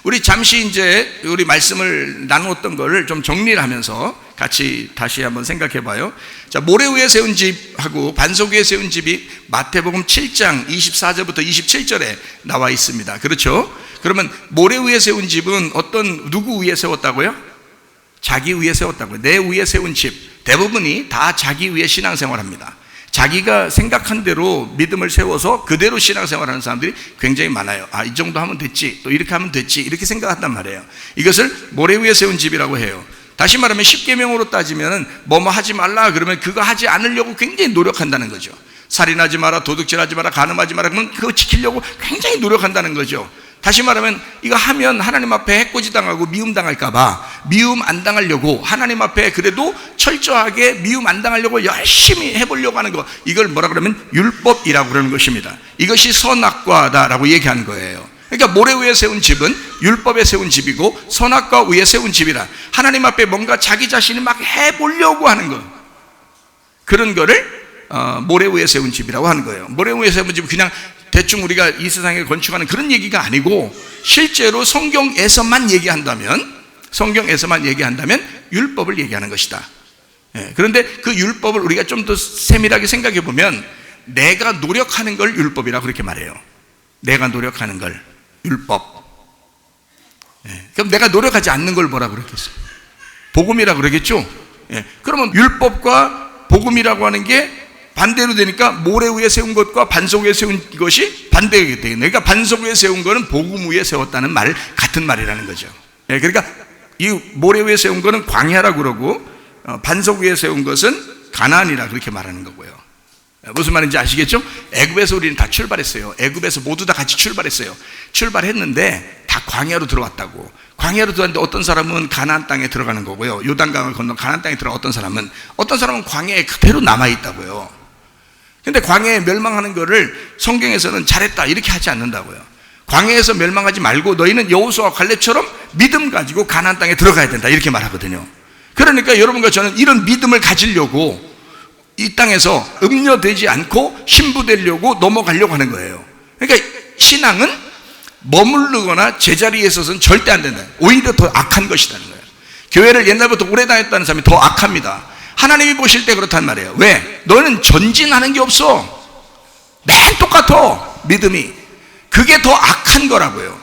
우리 잠시 이제 우리 말씀을 나누었던 거를 좀 정리를 하면서 같이 다시 한번 생각해 봐요. 자, 모래 위에 세운 집하고 반석 위에 세운 집이 마태복음 7장 24절부터 27절에 나와 있습니다. 그렇죠? 그러면 모래 위에 세운 집은 누구 위에 세웠다고요? 자기 위에 세웠다고요. 내 위에 세운 집. 대부분이 다 자기 위에 신앙생활합니다. 자기가 생각한 대로 믿음을 세워서 그대로 신앙생활하는 사람들이 굉장히 많아요. 이 정도 하면 됐지, 또 이렇게 하면 됐지, 이렇게 생각한단 말이에요. 이것을 모래 위에 세운 집이라고 해요. 다시 말하면 십계명으로 따지면 뭐뭐 하지 말라 그러면 그거 하지 않으려고 굉장히 노력한다는 거죠. 살인하지 마라, 도둑질하지 마라, 간음하지 마라 그러면 그거 지키려고 굉장히 노력한다는 거죠. 다시 말하면 이거 하면 하나님 앞에 해코지 당하고 미움 당할까봐 미움 안 당하려고 하나님 앞에 그래도 철저하게 미움 안 당하려고 열심히 해보려고 하는 거, 이걸 뭐라 그러면 율법이라고 그러는 것입니다. 이것이 선악과다라고 얘기하는 거예요. 그러니까 모래 위에 세운 집은 율법에 세운 집이고 선악과 위에 세운 집이라 하나님 앞에 뭔가 자기 자신이 막 해보려고 하는 거, 그런 거를 모래 위에 세운 집이라고 하는 거예요. 모래 위에 세운 집은 그냥 대충 우리가 이 세상에 건축하는 그런 얘기가 아니고 실제로 성경에서만 얘기한다면 율법을 얘기하는 것이다. 그런데 그 율법을 우리가 좀 더 세밀하게 생각해 보면 내가 노력하는 걸 율법이라고 그렇게 말해요. 내가 노력하는 걸 율법. 그럼 내가 노력하지 않는 걸 뭐라 그러겠어요? 복음이라고 그러겠죠? 그러면 율법과 복음이라고 하는 게 반대로 되니까 모래 위에 세운 것과 반석 위에 세운 것이 반대가 되겠네요. 그러니까 반석 위에 세운 거는 복음 위에 세웠다는 말, 같은 말이라는 거죠. 그러니까 이 모래 위에 세운 거는 광야라고 그러고 반석 위에 세운 것은 가나안이라 그렇게 말하는 거고요. 무슨 말인지 아시겠죠? 애굽에서 우리는 다 출발했어요. 애굽에서 모두 다 같이 출발했어요. 출발했는데 다 광야로 들어왔다고. 광야로 들어왔는데 어떤 사람은 가나안 땅에 들어가는 거고요. 요단강을 건너 가나안 땅에 들어간 어떤 사람은 광야에 그대로 남아있다고요. 근데 광야에 멸망하는 거를 성경에서는 잘했다 이렇게 하지 않는다고요. 광야에서 멸망하지 말고 너희는 여호수아와 갈렙처럼 믿음 가지고 가나안 땅에 들어가야 된다 이렇게 말하거든요. 그러니까 여러분과 저는 이런 믿음을 가지려고 이 땅에서 음료되지 않고 신부되려고 넘어가려고 하는 거예요. 그러니까 신앙은 머무르거나 제자리에 있어서는 절대 안 된다. 오히려 더 악한 것이라는 거예요. 교회를 옛날부터 오래 다녔다는 사람이 더 악합니다. 하나님이 보실 때 그렇단 말이에요. 왜? 너는 전진하는 게 없어. 맨 똑같아, 믿음이. 그게 더 악한 거라고요.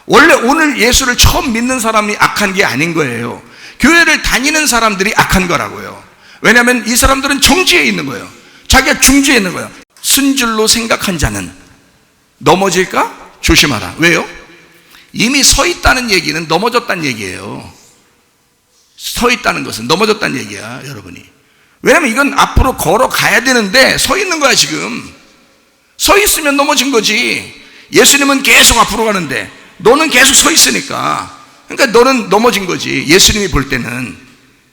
원래 오늘 예수를 처음 믿는 사람이 악한 게 아닌 거예요. 교회를 다니는 사람들이 악한 거라고요. 왜냐하면 이 사람들은 정지에 있는 거예요. 자기가 중지에 있는 거예요. 쓴 줄로 생각한 자는 넘어질까? 조심하라. 왜요? 이미 서 있다는 얘기는 넘어졌다는 얘기예요. 서 있다는 것은 넘어졌다는 얘기야, 여러분이. 왜냐면 이건 앞으로 걸어가야 되는데 서 있는 거야. 지금 서 있으면 넘어진 거지. 예수님은 계속 앞으로 가는데 너는 계속 서 있으니까, 그러니까 너는 넘어진 거지. 예수님이 볼 때는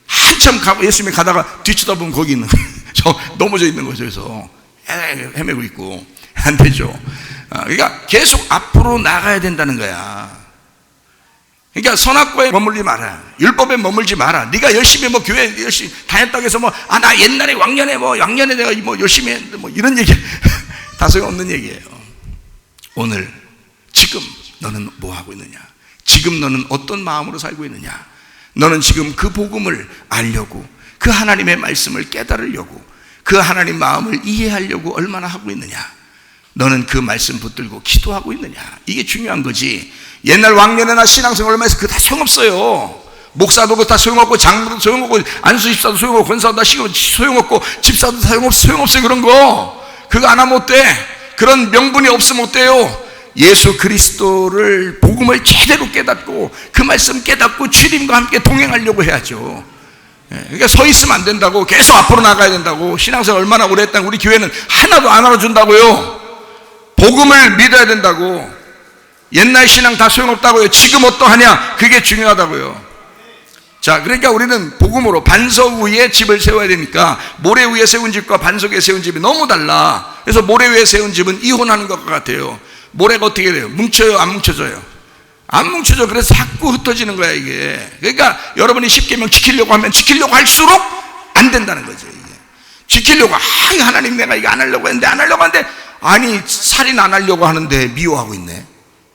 한참 예수님이 가다가 뒤쳐다보면 거기 있는 거예요. 저 넘어져 있는 거죠. 그래서 헤매고 있고 안 되죠. 그러니까 계속 앞으로 나가야 된다는 거야. 그러니까 선악과에 머물지 마라. 율법에 머물지 마라. 네가 열심히 교회 열심히 다녔다고 해서 나 옛날에 왕년에 내가 열심히 했는데 이런 얘기 다 소용없는 얘기예요. 오늘 지금 너는 뭐 하고 있느냐? 지금 너는 어떤 마음으로 살고 있느냐? 너는 지금 그 복음을 알려고, 그 하나님의 말씀을 깨달으려고, 그 하나님 마음을 이해하려고 얼마나 하고 있느냐? 너는 그 말씀 붙들고 기도하고 있느냐? 이게 중요한 거지. 옛날 왕년에나 신앙생활 얼마나 해서 그거 다 소용없어요. 목사도 그거 다 소용없고, 장로도 소용없고, 안수집사도 소용없고, 권사도 다 소용없고, 집사도 다 소용없어요. 그런 거 그거 안 하면 어때? 그런 명분이 없으면 어때요? 예수 그리스도를 복음을 제대로 깨닫고 그 말씀 깨닫고 주님과 함께 동행하려고 해야죠. 그러니까 서 있으면 안 된다고. 계속 앞으로 나가야 된다고. 신앙생활 얼마나 오래 했다고. 우리 교회는 하나도 안 알아준다고요. 복음을 믿어야 된다고. 옛날 신앙 다 소용없다고요. 지금 어떠하냐, 그게 중요하다고요. 자, 그러니까 우리는 복음으로 반석 위에 집을 세워야 되니까 모래 위에 세운 집과 반석 위에 세운 집이 너무 달라. 그래서 모래 위에 세운 집은 이혼하는 것 같아요. 모래가 어떻게 돼요? 뭉쳐요? 안 뭉쳐져요? 안 뭉쳐져. 그래서 자꾸 흩어지는 거야 이게. 그러니까 여러분이 십계명 지키려고 하면 지키려고 할수록 안 된다는 거죠. 이게. 지키려고 하나님 내가 이거 안 하려고 했는데 아니 살인 안 하려고 하는데 미워하고 있네.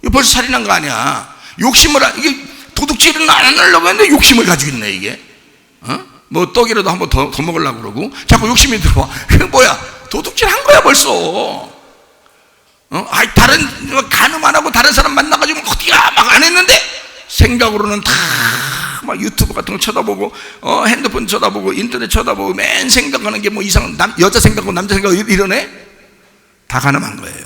이거 벌써 살인한 거 아니야. 이게 도둑질은 안 하려고 했는데 욕심을 가지고 있네, 이게. 뭐 떡이라도 한번 더 먹으려고 그러고 자꾸 욕심이 들어와. 그게 뭐야? 도둑질 한 거야 벌써. 다른 간음 안 하고 다른 사람 만나가지고 어디가 막 안 했는데 생각으로는 다 막 유튜브 같은 거 쳐다보고 핸드폰 쳐다보고 인터넷 쳐다보고 맨 생각하는 게 뭐 이상한 여자 생각하고 남자 생각하고 이러네. 다 간음한 거예요.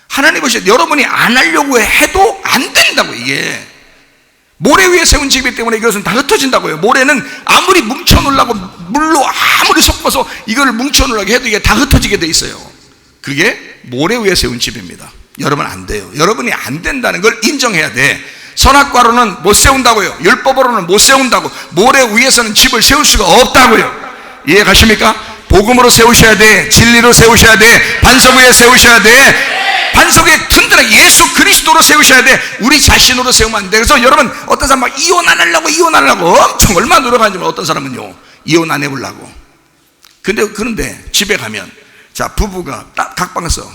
하나님 보시오. 여러분이 안 하려고 해도 안 된다고. 이게 모래 위에 세운 집이기 때문에 이것은 다 흩어진다고요. 모래는 아무리 뭉쳐놓으려고 물로 아무리 섞어서 이걸 뭉쳐놓으려고 해도 이게 다 흩어지게 돼 있어요. 그게 모래 위에 세운 집입니다. 여러분 안 돼요. 여러분이 안 된다는 걸 인정해야 돼. 선악과로는 못 세운다고요. 율법으로는 못 세운다고. 모래 위에서는 집을 세울 수가 없다고요. 이해 가십니까? 복음으로 세우셔야 돼. 진리로 세우셔야 돼. 반석 위에 세우셔야 돼. 반석 위에 튼튼하게 예수 그리스도로 세우셔야 돼. 우리 자신으로 세우면 안 돼. 그래서 여러분 어떤 사람 막 이혼 안 하려고 엄청 얼마나 노력하지만 어떤 사람은요 이혼 안 해보려고. 그런데 집에 가면 자 부부가 딱 각방에서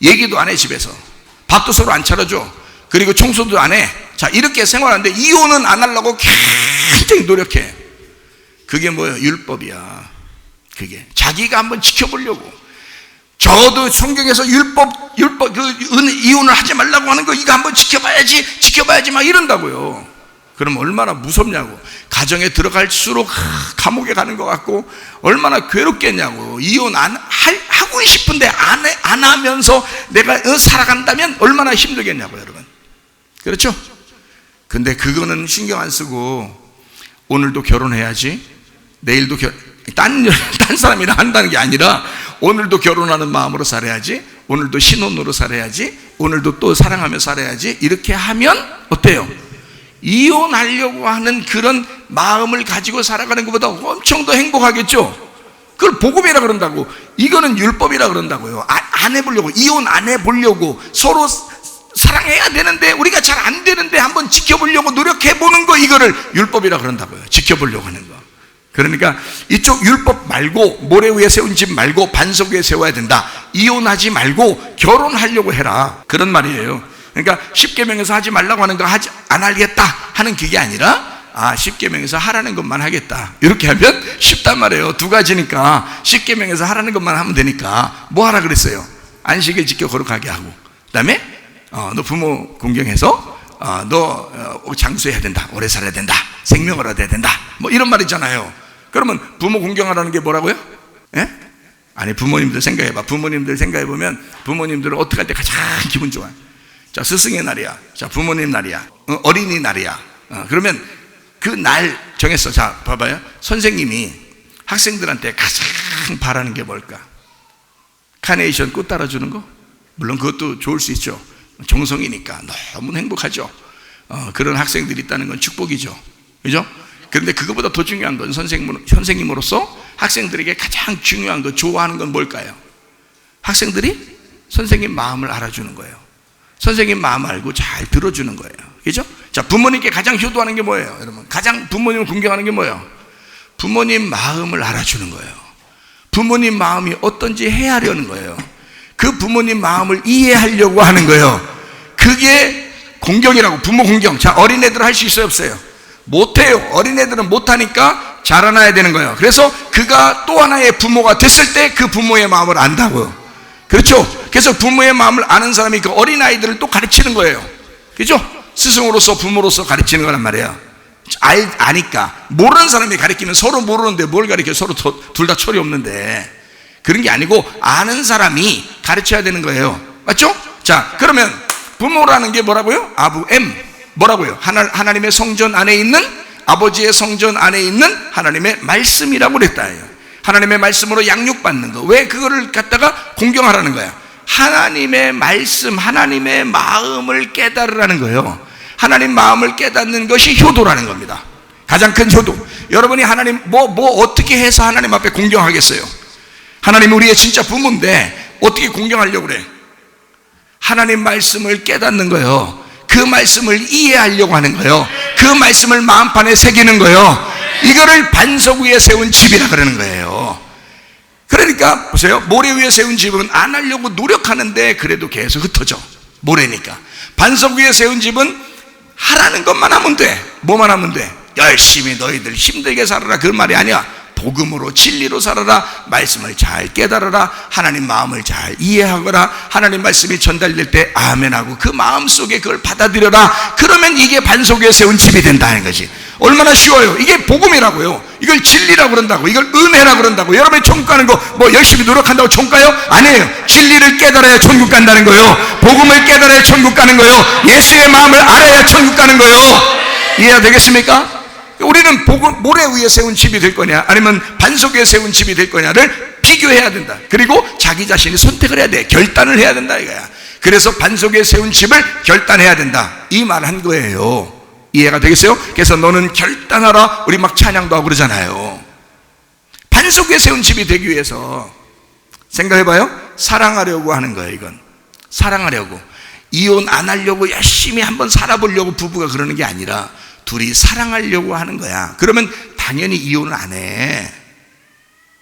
얘기도 안 해. 집에서 밥도 서로 안 차려줘. 그리고 청소도 안 해. 자 이렇게 생활하는데 이혼은 안 하려고 굉장히 노력해. 그게 뭐예요? 율법이야. 그게 자기가 한번 지켜보려고. 저도 성경에서 율법 이혼을 하지 말라고 하는 거 이거 한번 지켜봐야지 막 이런다고요. 그럼 얼마나 무섭냐고. 가정에 들어갈수록 감옥에 가는 것 같고 얼마나 괴롭겠냐고. 이혼 하고 싶은데 안 하면서 내가 살아간다면 얼마나 힘들겠냐고 여러분. 그렇죠? 근데 그거는 신경 안 쓰고 오늘도 결혼해야지, 내일도 딴 사람이랑 한다는 게 아니라 오늘도 결혼하는 마음으로 살아야지, 오늘도 신혼으로 살아야지, 오늘도 또 사랑하며 살아야지. 이렇게 하면 어때요? 이혼하려고 하는 그런 마음을 가지고 살아가는 것보다 엄청 더 행복하겠죠? 그걸 복음이라 그런다고. 이거는 율법이라 그런다고요. 안 해보려고, 이혼 안 해보려고, 서로 사랑해야 되는데 우리가 잘 안 되는데 한번 지켜보려고 노력해보는 거, 이거를 율법이라 그런다고요. 지켜보려고 하는 거. 그러니까 이쪽 율법 말고, 모래 위에 세운 집 말고 반석 위에 세워야 된다. 이혼하지 말고 결혼하려고 해라, 그런 말이에요. 그러니까 십계명에서 하지 말라고 하는 거 안 하겠다 하는 그게 아니라 십계명에서 하라는 것만 하겠다, 이렇게 하면 쉽단 말이에요. 두 가지니까 십계명에서 하라는 것만 하면 되니까 뭐 하라 그랬어요? 안식일 지켜 거룩하게 하고, 그 다음에 너 부모 공경해서 너 장수해야 된다, 오래 살아야 된다, 생명을 얻어야 된다, 뭐 이런 말이잖아요. 그러면 부모 공경하라는 게 뭐라고요? 예? 아니 부모님들 생각해봐. 부모님들 생각해보면 부모님들은 어떻게 할 때 가장 기분 좋아요? 자 스승의 날이야, 자 부모님 날이야, 어린이날이야. 그러면 그 날 정했어. 자 봐봐요. 선생님이 학생들한테 가장 바라는 게 뭘까? 카네이션 꽃 따라주는 거? 물론 그것도 좋을 수 있죠. 정성이니까 너무 행복하죠. 그런 학생들이 있다는 건 축복이죠. 그죠? 그런데 그것보다 더 중요한 건 선생님으로서 학생들에게 가장 중요한 거, 좋아하는 건 뭘까요? 학생들이 선생님 마음을 알아주는 거예요. 선생님 마음 알고 잘 들어주는 거예요. 그죠? 자, 부모님께 가장 효도하는 게 뭐예요? 여러분, 가장 부모님을 공경하는 게 뭐예요? 부모님 마음을 알아주는 거예요. 부모님 마음이 어떤지 헤아려는 거예요. 그 부모님 마음을 이해하려고 하는 거예요. 그게 공경이라고. 부모 공경. 자, 어린애들 할 수 있어요, 없어요? 못해요. 어린애들은 못하니까 자라나야 되는 거예요. 그래서 그가 또 하나의 부모가 됐을 때 그 부모의 마음을 안다고요. 그렇죠? 그래서 부모의 마음을 아는 사람이 그 어린아이들을 또 가르치는 거예요. 그죠? 스승으로서 부모로서 가르치는 거란 말이에요. 아니까. 모르는 사람이 가르치면 서로 모르는데 뭘 가르쳐? 서로 둘 다 철이 없는데. 그런 게 아니고 아는 사람이 가르쳐야 되는 거예요. 맞죠? 자, 그러면 부모라는 게 뭐라고요? 뭐라고요? 하나님의 성전 안에 있는, 아버지의 성전 안에 있는 하나님의 말씀이라고 그랬다. 하나님의 말씀으로 양육받는 거. 왜 그거를 갖다가 공경하라는 거야? 하나님의 말씀, 하나님의 마음을 깨달으라는 거예요. 하나님 마음을 깨닫는 것이 효도라는 겁니다. 가장 큰 효도. 여러분이 하나님 어떻게 해서 하나님 앞에 공경하겠어요? 하나님 우리의 진짜 부모인데 어떻게 공경하려고 그래? 하나님 말씀을 깨닫는 거예요. 그 말씀을 이해하려고 하는 거예요. 그 말씀을 마음판에 새기는 거예요. 이거를 반석 위에 세운 집이라 그러는 거예요. 그러니까 보세요. 모래 위에 세운 집은 안 하려고 노력하는데 그래도 계속 흩어져. 모래니까. 반석 위에 세운 집은 하라는 것만 하면 돼. 뭐만 하면 돼? 열심히 너희들 힘들게 살아라, 그 말이 아니야. 복음으로 진리로 살아라, 말씀을 잘 깨달아라, 하나님 마음을 잘 이해하거라, 하나님 말씀이 전달될 때 아멘하고 그 마음속에 그걸 받아들여라. 그러면 이게 반석 위에 세운 집이 된다는 거지. 얼마나 쉬워요. 이게 복음이라고요. 이걸 진리라고 그런다고, 이걸 은혜라고 그런다고. 여러분이 천국 가는 거 뭐 열심히 노력한다고 천국 가요? 아니에요. 진리를 깨달아야 천국 간다는 거예요. 복음을 깨달아야 천국 가는 거예요. 예수의 마음을 알아야 천국 가는 거예요. 이해가 되겠습니까? 우리는 복음, 모래 위에 세운 집이 될 거냐, 아니면 반석 위에 세운 집이 될 거냐를 비교해야 된다. 그리고 자기 자신이 선택을 해야 돼. 결단을 해야 된다 이거야. 그래서 반석 위에 세운 집을 결단해야 된다, 이 말 한 거예요. 이해가 되겠어요? 그래서 너는 결단하라, 우리 막 찬양도 하고 그러잖아요. 반석 위에 세운 집이 되기 위해서 생각해봐요. 사랑하려고 하는 거예요. 이건 사랑하려고, 이혼 안 하려고 열심히 한번 살아보려고 부부가 그러는 게 아니라 둘이 사랑하려고 하는 거야. 그러면 당연히 이혼을 안 해.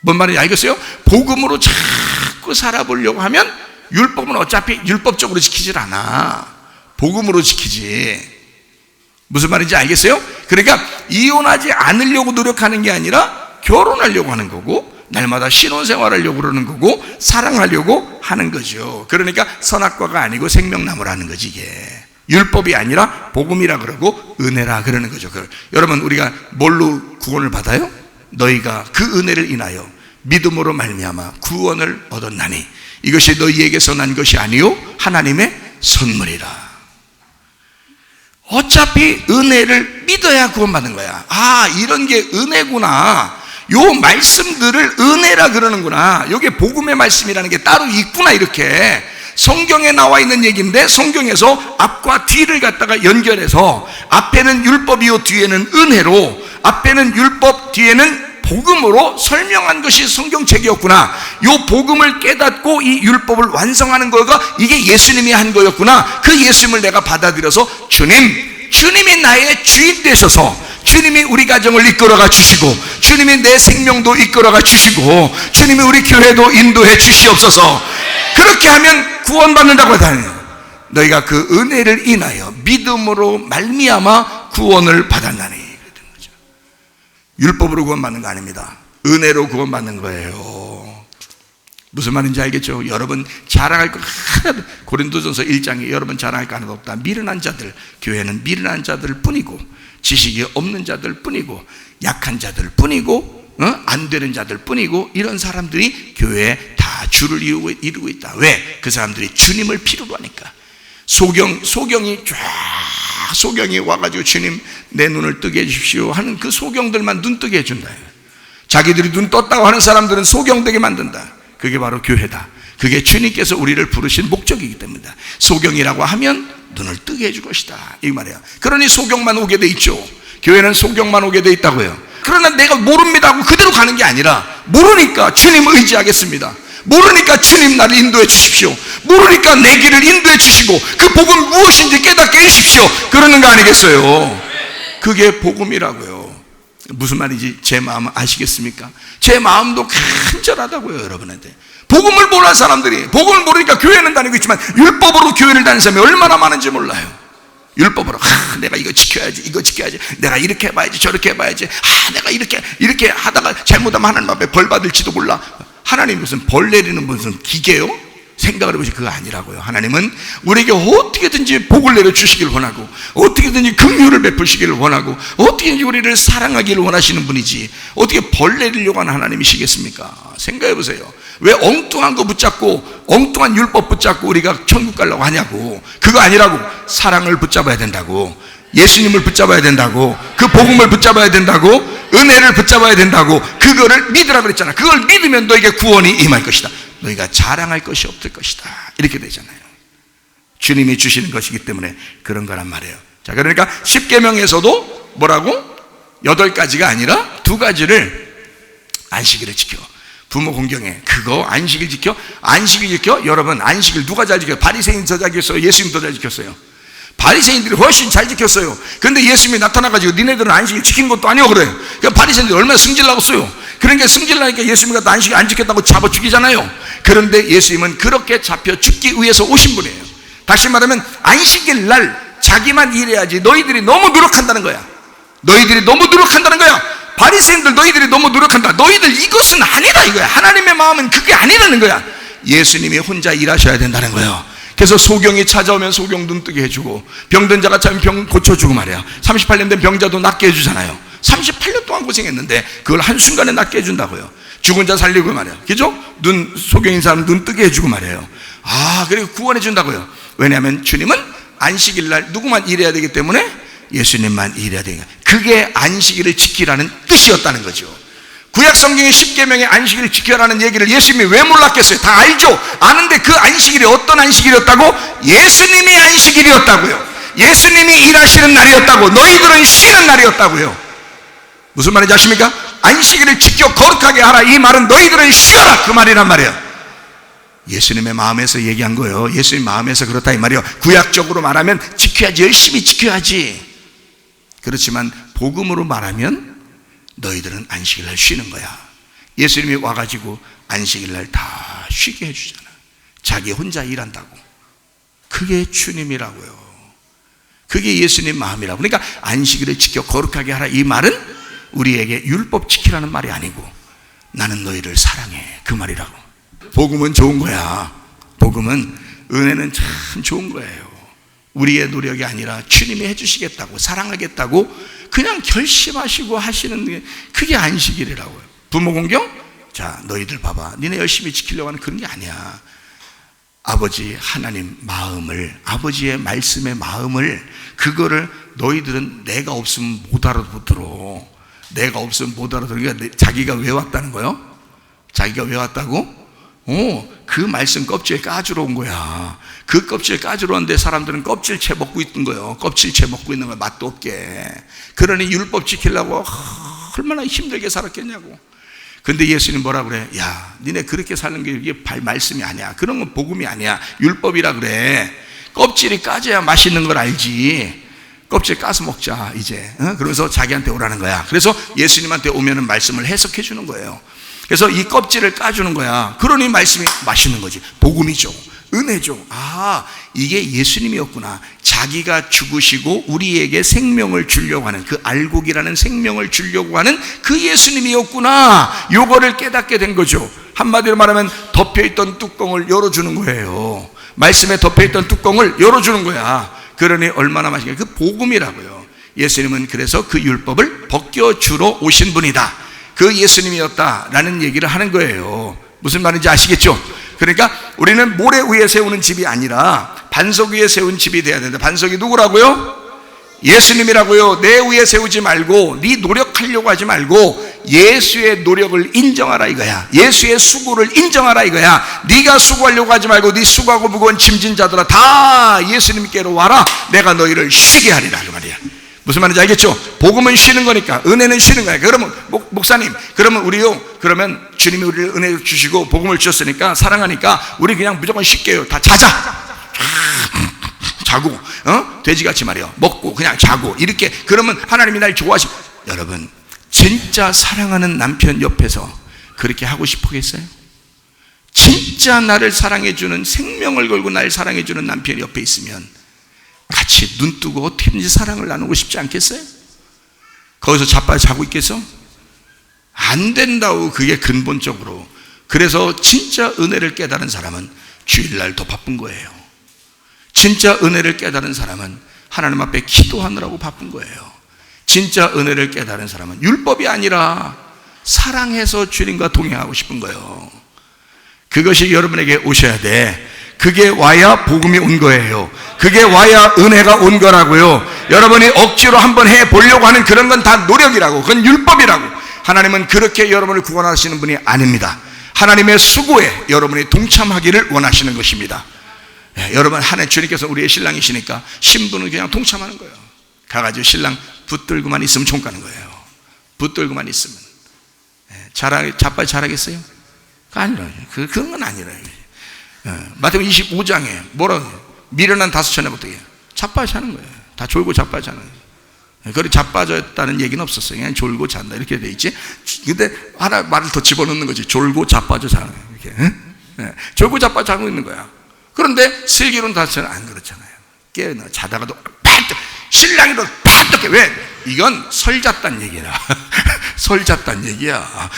뭔 말인지 알겠어요? 복음으로 자꾸 살아보려고 하면 율법은 어차피 율법적으로 지키질 않아. 복음으로 지키지. 무슨 말인지 알겠어요? 그러니까 이혼하지 않으려고 노력하는 게 아니라 결혼하려고 하는 거고, 날마다 신혼생활하려고 그러는 거고, 사랑하려고 하는 거죠. 그러니까 선악과가 아니고 생명나무라는 거지. 이게 율법이 아니라 복음이라 그러고 은혜라 그러는 거죠. 여러분, 우리가 뭘로 구원을 받아요? 너희가 그 은혜를 인하여 믿음으로 말미암아 구원을 얻었나니 이것이 너희에게서 난 것이 아니요 하나님의 선물이라. 어차피 은혜를 믿어야 구원받는 거야. 아, 이런 게 은혜구나, 요 말씀들을 은혜라 그러는구나, 요게 복음의 말씀이라는 게 따로 있구나. 이렇게 성경에 나와 있는 얘기인데 성경에서 앞과 뒤를 갖다가 연결해서 앞에는 율법이요 뒤에는 은혜로, 앞에는 율법 뒤에는 복음으로 설명한 것이 성경책이었구나. 요 복음을 깨닫고 이 율법을 완성하는 거가 이게 예수님이 한 거였구나. 그 예수님을 내가 받아들여서 주님이 나의 주인 되셔서 주님이 우리 가정을 이끌어가 주시고, 주님이 내 생명도 이끌어가 주시고, 주님이 우리 교회도 인도해 주시옵소서. 그렇게 하면 구원받는다고 하다니요. 너희가 그 은혜를 인하여 믿음으로 말미암아 구원을 받았나니. 율법으로 구원받는 거 아닙니다. 은혜로 구원받는 거예요. 무슨 말인지 알겠죠? 여러분 자랑할 거 하나도, 고린도전서 1장에 여러분 자랑할 거 하나도 없다. 미련한 자들, 교회는 미련한 자들 뿐이고 지식이 없는 자들 뿐이고 약한 자들 뿐이고 안 되는 자들 뿐이고, 이런 사람들이 교회에 다 주를 이루고 있다. 왜? 그 사람들이 주님을 필요로 하니까. 소경이 와가지고 주님 내 눈을 뜨게 해주십시오 하는 그 소경들만 눈 뜨게 해준다. 자기들이 눈 떴다고 하는 사람들은 소경되게 만든다. 그게 바로 교회다. 그게 주님께서 우리를 부르신 목적이기 때문이다. 소경이라고 하면 눈을 뜨게 해줄 것이다, 이 말이야. 그러니 소경만 오게 돼 있죠. 교회는 소경만 오게 돼 있다고요. 그러나 내가 모릅니다 하고 그대로 가는 게 아니라, 모르니까 주님 의지하겠습니다, 모르니까 주님 나를 인도해 주십시오, 모르니까 내 길을 인도해 주시고 그 복음 무엇인지 깨닫게 해주십시오, 그러는 거 아니겠어요? 그게 복음이라고요. 무슨 말인지 제 마음 아시겠습니까? 제 마음도 간절하다고요, 여러분한테. 복음을 몰라 사람들이, 복음을 모르니까 교회는 다니고 있지만 율법으로 교회를 다니는 사람이 얼마나 많은지 몰라요. 율법으로 내가 이거 지켜야지, 이거 지켜야지, 내가 이렇게 해봐야지, 저렇게 해봐야지, 내가 이렇게 하다가 잘못하면 하나님 앞에 벌 받을지도 몰라. 하나님 무슨 벌 내리는 무슨 기계요? 생각을 해보시. 그거 아니라고요. 하나님은 우리에게 어떻게든지 복을 내려주시길 원하고, 어떻게든지 긍휼을 베푸시기를 원하고, 어떻게든지 우리를 사랑하기를 원하시는 분이지, 어떻게 벌 내리려고 하는 하나님이시겠습니까? 생각해 보세요. 왜 엉뚱한 거 붙잡고, 엉뚱한 율법 붙잡고 우리가 천국 가려고 하냐고. 그거 아니라고. 사랑을 붙잡아야 된다고, 예수님을 붙잡아야 된다고, 그 복음을 붙잡아야 된다고, 은혜를 붙잡아야 된다고. 그거를 믿으라 그랬잖아. 그걸 믿으면 너에게 구원이 임할 것이다. 너희가 자랑할 것이 없을 것이다, 이렇게 되잖아요. 주님이 주시는 것이기 때문에 그런 거란 말이에요. 자, 그러니까 10계명에서도 뭐라고? 8가지가 아니라 2가지를, 안식일을 지켜, 부모 공경해, 그거 안식일 지켜. 안식일 지켜. 여러분 안식일 누가 잘 지켜요? 바리새인이 더 잘 지켰어요? 예수님 더 잘 지켰어요? 바리새인들이 훨씬 잘 지켰어요. 근데 예수님이 나타나가지고 니네들은 안식일 지킨 것도 아니고 그래요. 그러니까 바리새인들이 얼마나 승질나겠어요. 그러니까 승질나니까 예수님이 안식일 안 지켰다고 잡아 죽이잖아요. 그런데 예수님은 그렇게 잡혀 죽기 위해서 오신 분이에요. 다시 말하면 안식일 날 자기만 일해야지. 너희들이 너무 노력한다는 거야. 너희들이 너무 노력한다는 거야. 바리새인들, 너희들이 너무 노력한다. 너희들 이것은 아니다 이거야. 하나님의 마음은 그게 아니라는 거야. 예수님이 혼자 일하셔야 된다는 거예요. 그래서 소경이 찾아오면 소경 눈 뜨게 해주고, 병든 자가 찾으면 병 고쳐주고 말이야. 38년 된 병자도 낫게 해주잖아요. 38년 동안 고생했는데 그걸 한순간에 낫게 해준다고요. 죽은 자 살리고 말이야. 그죠? 소경인 사람 눈 뜨게 해주고 말이에요. 그리고 구원해 준다고요. 왜냐하면 주님은 안식일 날 누구만 일해야 되기 때문에 예수님만 일해야 되니까. 그게 안식일을 지키라는 뜻이었다는 거죠. 구약 성경의 10계명의 안식일을 지켜라는 얘기를 예수님이 왜 몰랐겠어요? 다 알죠? 아는데 그 안식일이 어떤 안식일이었다고? 예수님이 안식일이었다고요. 예수님이 일하시는 날이었다고. 너희들은 쉬는 날이었다고요. 무슨 말인지 아십니까? 안식일을 지켜 거룩하게 하라. 이 말은 너희들은 쉬어라, 그 말이란 말이에요. 예수님의 마음에서 얘기한 거예요. 예수님 마음에서 그렇다 이 말이에요. 구약적으로 말하면 지켜야지, 열심히 지켜야지. 그렇지만 복음으로 말하면 너희들은 안식일날 쉬는 거야. 예수님이 와가지고 안식일날 다 쉬게 해주잖아. 자기 혼자 일한다고. 그게 주님이라고요. 그게 예수님 마음이라고. 그러니까 안식일을 지켜 거룩하게 하라, 이 말은 우리에게 율법 지키라는 말이 아니고 나는 너희를 사랑해, 그 말이라고. 복음은 좋은 거야. 복음은, 은혜는 참 좋은 거예요. 우리의 노력이 아니라 주님이 해주시겠다고, 사랑하겠다고 그냥 결심하시고 하시는 게, 그게 안식일이라고요. 부모 공경? 자, 너희들 봐봐. 니네 열심히 지키려고 하는 그런 게 아니야. 아버지 하나님 마음을, 아버지의 말씀의 마음을, 그거를 너희들은 내가 없으면 못 알아듣더러. 내가 없으면 못 알아들어. 그러니까 자기가 왜 왔다는 거요? 자기가 왜 왔다고? 그 말씀 껍질에 까주러 온 거야. 그 껍질 까주러 왔는데 사람들은 껍질채 먹고 있던 거예요. 껍질채 먹고 있는 거야. 맛도 없게. 그러니 율법 지키려고 얼마나 힘들게 살았겠냐고. 근데 예수님 뭐라 그래? 야, 니네 그렇게 사는 게 이게 말씀이 아니야. 그런 건 복음이 아니야. 율법이라 그래. 껍질이 까져야 맛있는 걸 알지. 껍질 까서 먹자 이제. 그러면서 자기한테 오라는 거야. 그래서 예수님한테 오면은 말씀을 해석해 주는 거예요. 그래서 이 껍질을 까주는 거야. 그러니 말씀이 맛있는 거지. 복음이죠. 은혜죠. 이게 예수님이었구나. 자기가 죽으시고 우리에게 생명을 주려고 하는, 그 알곡이라는 생명을 주려고 하는 그 예수님이었구나. 요거를 깨닫게 된 거죠. 한마디로 말하면 덮여있던 뚜껑을 열어주는 거예요. 말씀에 덮여있던 뚜껑을 열어주는 거야. 그러니 얼마나 맛있게, 그 복음이라고요. 예수님은 그래서 그 율법을 벗겨주러 오신 분이다. 그 예수님이었다라는 얘기를 하는 거예요. 무슨 말인지 아시겠죠? 그러니까 우리는 모래 위에 세우는 집이 아니라 반석 위에 세운 집이 돼야 된다. 반석이 누구라고요? 예수님이라고요. 내 위에 세우지 말고, 네 노력하려고 하지 말고 예수의 노력을 인정하라 이거야. 예수의 수고를 인정하라 이거야. 네가 수고하려고 하지 말고 네 수고하고 무거운 짐진 자들아 다 예수님께로 와라. 내가 너희를 쉬게 하리라, 그 말이야. 무슨 말인지 알겠죠? 복음은 쉬는 거니까, 은혜는 쉬는 거야. 그러면 목사님, 그러면 우리요, 그러면 주님이 우리를 은혜 주시고 복음을 주셨으니까, 사랑하니까 우리 그냥 무조건 쉴게요. 다 자자. 자고, 돼지같이 말이요, 먹고 그냥 자고, 이렇게. 그러면 하나님이 날 좋아하시. 여러분, 진짜 사랑하는 남편 옆에서 그렇게 하고 싶겠어요? 진짜 나를 사랑해주는, 생명을 걸고 날 사랑해주는 남편이 옆에 있으면 같이 눈 뜨고 어떻게든지 사랑을 나누고 싶지 않겠어요? 거기서 자빠져 자고 있겠어? 안 된다고. 그게 근본적으로. 그래서 진짜 은혜를 깨달은 사람은 주일날 더 바쁜 거예요. 진짜 은혜를 깨달은 사람은 하나님 앞에 기도하느라고 바쁜 거예요. 진짜 은혜를 깨달은 사람은 율법이 아니라 사랑해서 주님과 동행하고 싶은 거예요. 그것이 여러분에게 오셔야 돼. 그게 와야 복음이 온 거예요. 그게 와야 은혜가 온 거라고요. 여러분이 억지로 한번 해보려고 하는 그런 건 다 노력이라고, 그건 율법이라고. 하나님은 그렇게 여러분을 구원하시는 분이 아닙니다. 하나님의 수고에 여러분이 동참하기를 원하시는 것입니다. 여러분, 하나님 주님께서 우리의 신랑이시니까 신부는 그냥 동참하는 거예요. 가가지고 신랑 붙들고만 있으면 총 가는 거예요. 붙들고만 있으면. 자빨 잘하겠어요? 아니라, 그런 건 아니라요. 마태복음 25장에 뭐라고 해요? 미련한 5처녀부터 자빠져 자는 거예요. 다 졸고 자빠져 자는 거예요. 그걸 자빠졌다는 얘기는 없었어요. 그냥 졸고 잔다 이렇게 돼 있지. 근데 하나 말을 더 집어넣는 거지. 졸고 자빠져 자는 거예요. 이렇게. 졸고 자빠져 자고 있는 거야. 그런데 슬기로운 5처녀는 안 그렇잖아요. 자다가도 팍 신랑이도 팍 떴게. 왜? 이건 설잤단 얘기야. 설잤단 얘기야.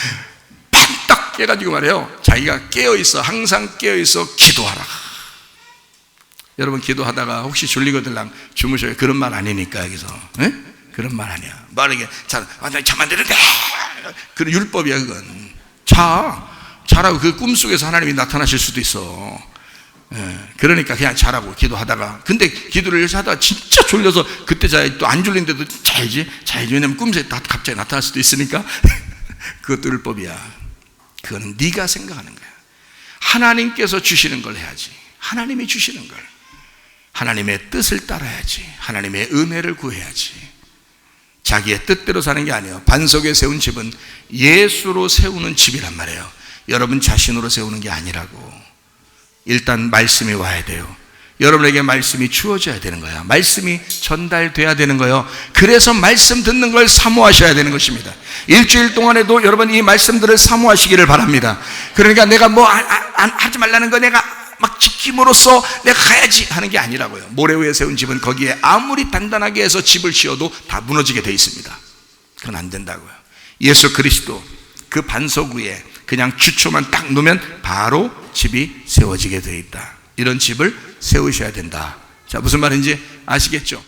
팍딱 깨가지고 말이에요, 자기가 깨어있어, 항상 깨어있어 기도하라. 여러분, 기도하다가 혹시 졸리거들랑 주무셔요. 그런 말 아니니까 여기서. 에? 그런 말 아니야. 말하게 나 잠 안 되는데. 그런 율법이야 그건. 자라고. 그 꿈속에서 하나님이 나타나실 수도 있어. 그러니까 그냥 자라고 기도하다가. 근데 기도를 열심히 하다가 진짜 졸려서 그때 자야. 또 안 졸린데도 자야지. 왜냐면 꿈속에 갑자기 나타날 수도 있으니까. 그것도 율법이야. 그건 네가 생각하는 거야. 하나님께서 주시는 걸 해야지. 하나님이 주시는 걸, 하나님의 뜻을 따라야지. 하나님의 은혜를 구해야지. 자기의 뜻대로 사는 게 아니에요. 반석에 세운 집은 예수로 세우는 집이란 말이에요. 여러분 자신으로 세우는 게 아니라고. 일단 말씀이 와야 돼요. 여러분에게 말씀이 주어져야 되는 거야. 말씀이 전달돼야 되는 거예요. 그래서 말씀 듣는 걸 사모하셔야 되는 것입니다. 일주일 동안에도 여러분 이 말씀들을 사모하시기를 바랍니다. 그러니까 내가 하지 말라는 거 내가 막 지킴으로써 내가 가야지 하는 게 아니라고요. 모래 위에 세운 집은 거기에 아무리 단단하게 해서 집을 지어도 다 무너지게 돼 있습니다. 그건 안 된다고요. 예수 그리스도 그 반석 위에 그냥 주초만 딱 놓으면 바로 집이 세워지게 돼 있다. 이런 집을 세우셔야 된다. 자, 무슨 말인지 아시겠죠?